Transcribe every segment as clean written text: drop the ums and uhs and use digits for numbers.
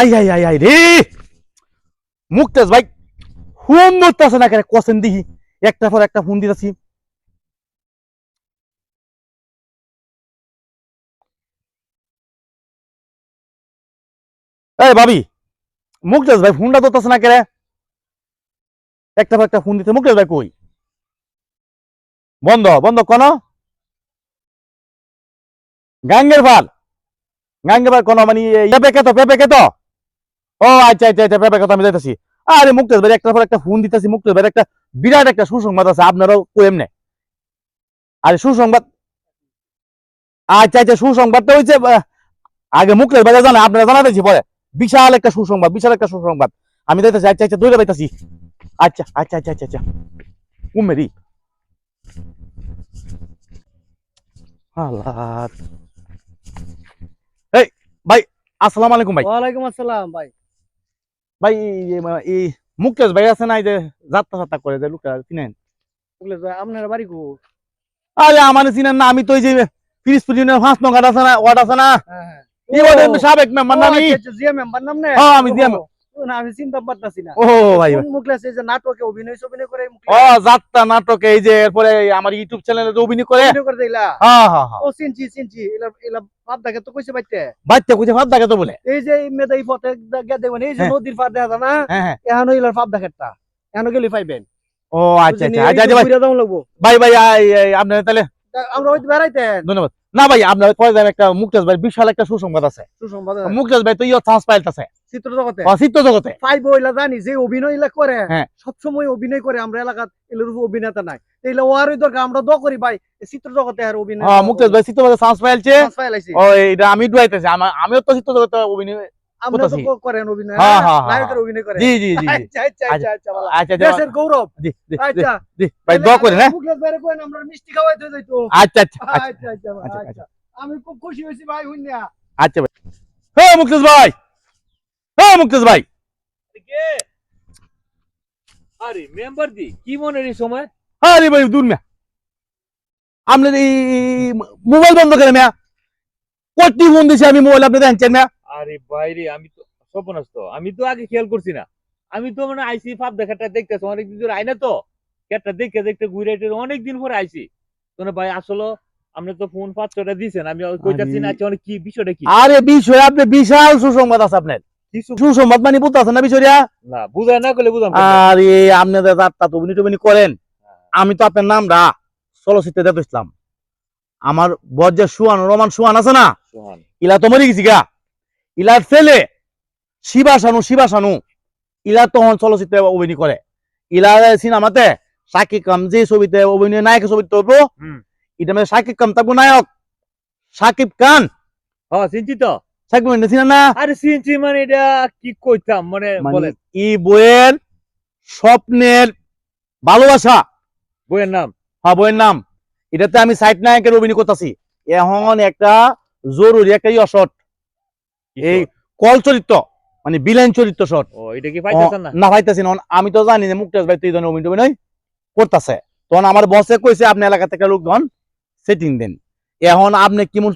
I I I I রে মুক্তাজ ভাই phone ধরতেছে না কেন কসেন দেখি একটা পর একটা ফোন দিতেছি। এই ভাবি মুক্তাজ ভাই ফোনটা ধরতেছে না কেন একটা পর একটা ফোন দিতে মুক্তাজ ভাই কই বন্ধ বন্ধ কোন গাঙ্গের ভার কোন মানে পেপে কে তো ও আচ্ছা আচ্ছা আচ্ছা পেপে কথা আমি যাইতেছি। আরে মুক্তাজ ভাই একটা পর একটা ফোন দিতেছি মুক্তাজ ভাই একটা বিরাট একটা সুসংবাদ আছে আপনারও কোয়েম নেই। আরে সুসংবাদ আচ্ছা আচ্ছা সুসংবাদটা হয়েছে আগে মুখলের বাইরে জানা আপনারা জানাতেছি পরে বিশাল একটা সুসংবাদ আমি দেখতেছি। আচ্ছা আচ্ছা দৌড়ে পাইতাছি। আচ্ছা আচ্ছা আচ্ছা আচ্ছা আচ্ছা উমেরি হালাত এই ভাই আসসালামু আলাইকুম ভাই। ওয়ালাইকুম আসসালাম ভাই। ভাই এই মুকেশ ভাই আছে না এই যে যাত্রা করে যে লোকটা চিনেন? মুকেশ ভাই আপনার বাড়ি কো? আরে আমার চিনেন না আমি তো ওই যে পিরিজপুর ইউনিয়ন 5 নং আছে না ওয়ার্ড আছে না কি ওয়ার্ডের সাবেক মেম্বার না আমি? আচ্ছা জিএম মেম্বার নাম না? হ্যাঁ আমি জিএম। না আমি চিন্তা পারতাছি না। ও ভাই কোন মুকেশ এই যে নাটকে অভিনয় করে ও যাত্রা নাটকে এই যে এরপরে আমার ইউটিউব চ্যানেলে অভিনয় করে দিলা? হ্যাঁ হ্যাঁ হ্যাঁ ও চিনছি এলা এলা পাপ দেখে তো কইছে বাইতে বাচ্চা কইছে ফাদ দাগে তো বলে এই যে মেদাই পথে দেখবেন এই যে নদীর পার দেখা যায় না? হ্যাঁ হ্যাঁ এখানে এলার পাপ দেখেটা এখানে গেলি পাইবেন। ও আচ্ছা আচ্ছা আচ্ছা ভাই ঘুরে দাম লাগবো ভাই ভাই আপনি তাহলে আমরা ওই বেড়াইতেন। ধন্যবাদ না ভাই আপনার পরে যাবেন একটা মুক্তাজ ভাই বিশাল একটা সুসংবাদ আছে। সুসংবাদ মুক্তাজ ভাই তো ইও চান্স পাইতাছে চিত্র জগতে চিত্র জগতে পাইবো এলা জানি যে অভিনয় করে হ্যাঁ সবসময় অভিনয় করে আমরা এলাকাত এলার অভিনেতা নাই এলা ওয়ারই দরকার আমরা দ করি ভাই চিত্র জগতে আর অভিনয় হ্যাঁ মুক্তাজ ভাই চিত্র জগতে চান্স পাইছে পাইলাইছি ও এটা আমি ডুয়াইতেছি আমিও তো চিত্র জগতে অভিনয় আমরা তো করেন অভিনয় হ্যাঁ হ্যাঁ নায়কের অভিনয় করে জি জি জি আচ্ছা আচ্ছা আচ্ছা আচ্ছা ভালো আচ্ছা দেশের গৌরব জি জি আচ্ছা জি ভাই দোয়া করেন হ্যাঁ মুখলেস বাইরে কইন আমরা মিষ্টি খাওয়াইতে যাইতো আচ্ছা আচ্ছা আচ্ছা আচ্ছা ভাই, আচ্ছা আচ্ছা আমি খুব খুশি হইছি ভাই হুইনা আচ্ছা ভাই হ্যাঁ মুক্তাজ ভাই হ্যাঁ মুক্তাজ ভাই কে? আরে মেম্বার দি কি মনে রে সময়? আরে ভাই দূর মিয়া আপনার এই মোবাইল বন্ধ করে মিয়া কটি ফোন দিছি আমি মোবাইল আপনি দেখছেন মিয়া? আরে বাইরে আমি তো সপনাস তো আমি তো আগে খেয়াল করছি না। আমি তো মানে আইসি ফাপ দেখাটা দেখতেছি অনেকদিন ধরে আই না তো কেটটা দেখতে দেখতে ঘুরে অনেকদিন পরে আইসি তো না ভাই আসলে আপনি তো ফোন 5-6টা দিয়েছেন আমি কইতাছি না আচ্ছা অনেক কি বিষয়টা কি? আরে বিষয় আপনি বিশাল সুসংবাদ আছে আপনার কিছু সুসংবাদ মানে বুঝতেছেন না বিষয়টা? না বুঝায় না করলে বুঝাম আরে আপনাদের যাত্রা তো অভিনয় করেন আমি তো আপনার নামটা চলচ্চিত্রে দেখতে ইসলাম আমার বজ্জের রোমান সুহান আছে না সোহান ইলা তো মরে গেছি গা ইলার ছেলে শিবা শানু ইলা তখন চলচ্চিত্রে অভিনয় করে ইলা সিনেমাতে শাকিব খান যে ছবিতে অভিনয় নায়কের ছবিতে হবো এটা মানে শাকিব খান থাকবো নায়ক শাকিব খান হ্যাঁ চিনছি তো শাকিব খান চিনেন না? আরে চিনছি মানে এটা কি কইতাম মানে বলেন ই বইয়ের স্বপ্নের ভালোবাসা বইয়ের নাম হ্যাঁ বইয়ের নাম এটাতে আমি সাইড নায়কের অভিনয় করতেছি এখন একটা জরুরি একটা শট এই কল চরিত্র মানে বিলেন চরিত্র শট ও এটা কি পাইতেছেন না? না পাইতেছি না আমি তো জানি যে মুক্তাজ ভাই তুই অভিনয় করতেছে তখন আমার বসে কইছে আপনি এলাকা থেকে লোকজন সেটিং দেন এখন আপনি কি মন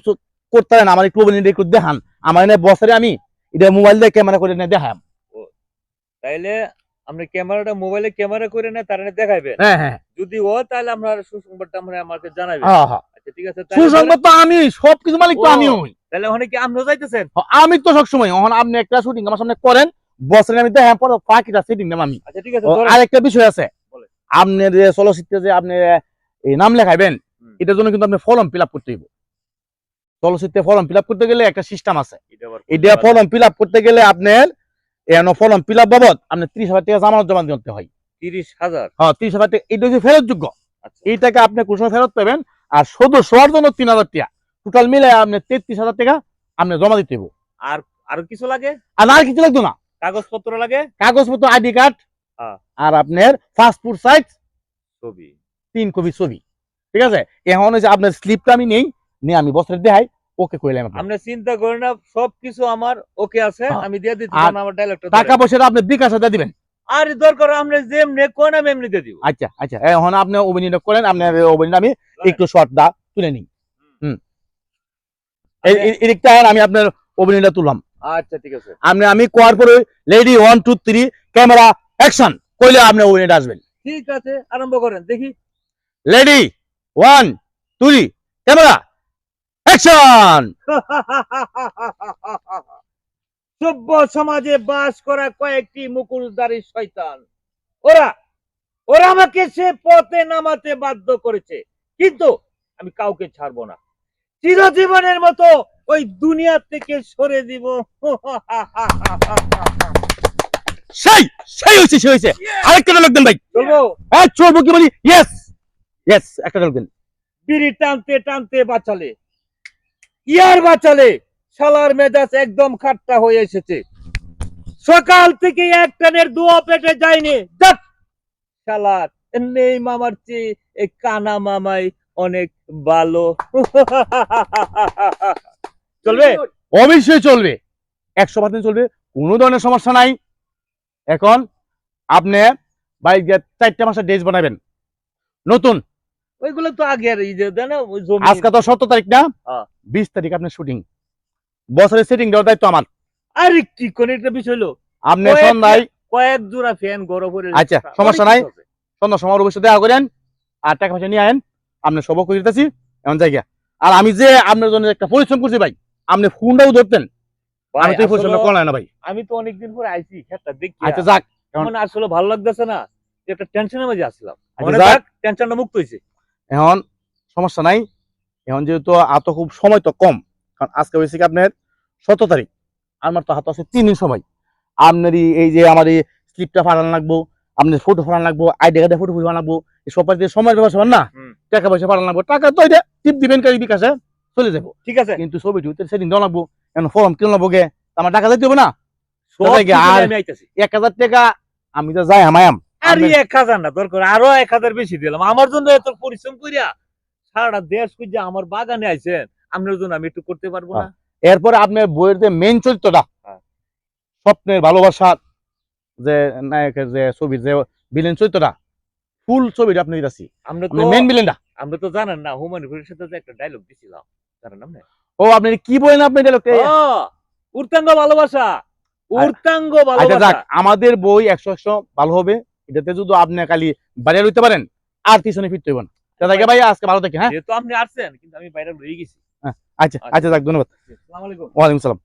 করতে পারেন আমার একটু অভিনয় একটু দেখান আমার এনে বসে আমি এটা মোবাইল দিয়ে ক্যামেরা করে নিয়ে দেখাম তাইলে আমরা ক্যামেরাটা মোবাইলে ক্যামেরা করে না তার দেখাইবেন হ্যাঁ হ্যাঁ যদি ও তাহলে আমরা সুসংবাদটা আমরা আমাকে জানাবেন হ্যাঁ হ্যাঁ আচ্ছা ঠিক আছে সুসংবাদ তো আমি সবকিছু মালিক তো আমি হই তাহলে ওখানে কি আপনিও যাইতেছেন? আমি তো সবসময় এখন আপনি একটা শুটিং আমার সামনে করেন বসের আমি দেখাম পরে বাকিটা সেটিং দেব আমি আচ্ছা ঠিক আছে আরেকটা বিষয় আছে বলেন। আপনার যে চলচ্চিত্রে যে আপনি এই নাম লেখাইবেন এটার জন্য কিন্তু আপনি ফর্ম ফিল আপ করতে হইব চলচ্চিত্রে ফর্ম ফিল আপ করতে গেলে একটা সিস্টেম আছে এটা ফর্ম ফিল আপ করতে গেলে আপনার ফর্ম ফিল আপ বাবদ আপনি 30,000 টাকা জামানত জমা দিতে হয় 30,000 হ্যাঁ 30,000 টাকা এটা হচ্ছে ফেরত যোগ্য আচ্ছা এই টাকা আপনি কোন সময় ফেরত পাবেন আর সদস্য হওয়ার জন্য 3,000 টাকা টোটাল মিলে আপনি 33,000 টাকা আপনি জমা দিতে হইব আর আর কিছু লাগে? আর কিছু লাগতো না কাগজপত্র লাগে? কাগজপত্র আইডি কার্ড আর আপনার পাসপোর্ট সাইজ ছবি 3 কপি ছবি ঠিক আছে এখন যে আপনার স্লিপটা আমি নেই নিয়ে আমি বছরের দেখাই ওকে কইলাম আপনি চিন্তা করেন না সবকিছু আমার ওকে আছে আমি দিয়ে দিচ্ছি আমার ডায়লগটা টাকা পয়সা আপনি বিকাশে দিয়ে দিবেন আর দরকার আমরা যেমনে কোন আমি এমনি দিয়ে দিব আচ্ছা আচ্ছা এখন আপনি অভিনয় করেন আপনার অভিনয় আমি একটু শর্টটা তুলে নিই এদিকটা আমি আপনার অভিনয়টা তুললাম আচ্ছা ঠিক আছে আমি কোয়ার পরে রেডি 1 2 3 ক্যামেরা অ্যাকশন কইলে আপনি ওইটা আসবেন। ঠিক আছে আরম্ভ করেন দেখি রেডি 1 2 ক্যামেরা অ্যাকশন। সভ্য সমাজে বাস করা কয়েকটি মুকুলধারী শয়তান, ওরা ওরা আমাকে সে পথে নামাতে বাধ্য করেছে, কিন্তু আমি কাউকে ছাড়বো না, চিরজীবনের মতো ওই দুনিয়া থেকে সরে দিব। সেই সেই হইছে আরেকটা ডায়লগ দেন ভাই। চলবো? হ্যাঁ চলবো কি বলি ইয়েস ইয়েস একটা ডায়লগ দেন। বিড়ি টানতে টানতে বাঁচালে, ইয়ার বাঁচালে, শালার মেজাজ একদম খাট্টা হয়ে এসেছে, সকাল থেকে এক টানের দুয়া পেটে যায়নি, যাক শালার নেই মামার চেয়ে এই কানা মামাই অনেক ভালো। চলবে? অবশ্যই চলবে, 100% চলবে, কোনো ধরনের সমস্যা নাই। এখন আপনি ভাই 4টা মাসের ড্রেস বানাবেন নতুন। ওইগুলো তো আগে আর এই যে দেন না, ওই জমি। আজকে তো 17 তারিখ না, হ্যাঁ। 20 তারিখ আপনার শুটিং, বছরের সেটিং দেওয়ার দায়িত্ব আমার। আরে কি কোন একটা বিষয় হলো, আপনি কয়েক- সন্ধ্যায় কয়েক জোড়া ফ্যান গরম করে। আচ্ছা, সমস্যা নাই। সন্ধ্যার সময় অবশ্যই দেখা করেন, আর টাকা পয়সা নিয়ে আয়েন, আপনি সব করে দিতেছি এমন জায়গা। আর আমি যে আপনার জন্য একটা পরিশ্রম করছি ভাই, আপনি ফোনটাও ধরতেন, ভাই, আমি তো এই পরিশ্রমটা আসলে করলাম না ভাই। আমি তো অনেকদিন পরে আইছি খেতটা দেখি, আচ্ছা যাক, এখন- মানে আসলে ভালো লাগতেছে না, একটা টেনশনের মাঝে আসছিলাম, আচ্ছা, মনে যাক। থাক টেনশনটা মুক্ত হয়েছে। এখন সমস্যা নাই। এখন যেহেতু এত খুব সময় তো কম, কারণ আজকে হয়েছে কি আপনার 17 তারিখ, আমার তো হাতে আছে 3 দিন সময়। আপনারই এই যে আমার এই স্লিপটা ফাটানো লাগবো, আপনার ফটো ফাটানো লাগবো, আইডি কার্ডে ফটো ফাটানো লাগবো, এই সব পাশে সময়ের ব্যবসা না, হুম। টাকা পয়সা ফাটানো লাগবো, টাকা তো এটা টিপ দিবেন কারি বিকাশে চলে যাবো, ঠিক আছে, কিন্তু ছবি টুতে সেদিন দেওয়া লাগবো, এখন ফর্ম কিনে লাগবো গে, আমার টাকা দিতে হবে না। সব দাদা, কিছু আর- নিয়ে আমি আইতাছি। 1000 টাকা আমি তো যাই আমায়াম। আরে 1000 না দরকার, আরো 1000 বেশি দিলাম, আমার জন্য এত পরিশ্রম করিয়া সারাটা দেশ খুঁজে আমার বাগানে আইছেন, আপনার জন্য আমি একটু করতে পারবো না? এরপরে আপনার বইয়ের যে মেইন চরিত্রটা, হ্যাঁ। স্বপ্নের ভালোবাসা যে নায়কের যে ছবির যে ভিলেন চরিত্রটা, ফুল ছবিটা আপনি দিতেছি, আমরা আপনি তো মেইন ভিলেনটা। আমরা তো জানেন না, হুমায়ুনের সাথে যে একটা ডায়লগ দিছিলাম, জানেন আপনি? ও আপনি কি বলেন আপনি ডায়লগটা? উর্তাঙ্গ ভালোবাসা, উর্তাঙ্গ আচ্ছা যাক, ভালোবাসা। আমাদের বই 100 ভালো হবে, এটাতে যদি আপনি খালি বাইরে হইতে পারেন আর পিছনে ফিরতে হইব না। দাদা ভাই আজকে ভালো থাকে, হ্যাঁ যেহেতু আপনি আসছেন, কিন্তু আমি বাইরে রয়ে গেছি। আচ্ছা আচ্ছা যাক, ধন্যবাদ। আসসালামু আলাইকুম। ওয়ালাইকুম সালাম।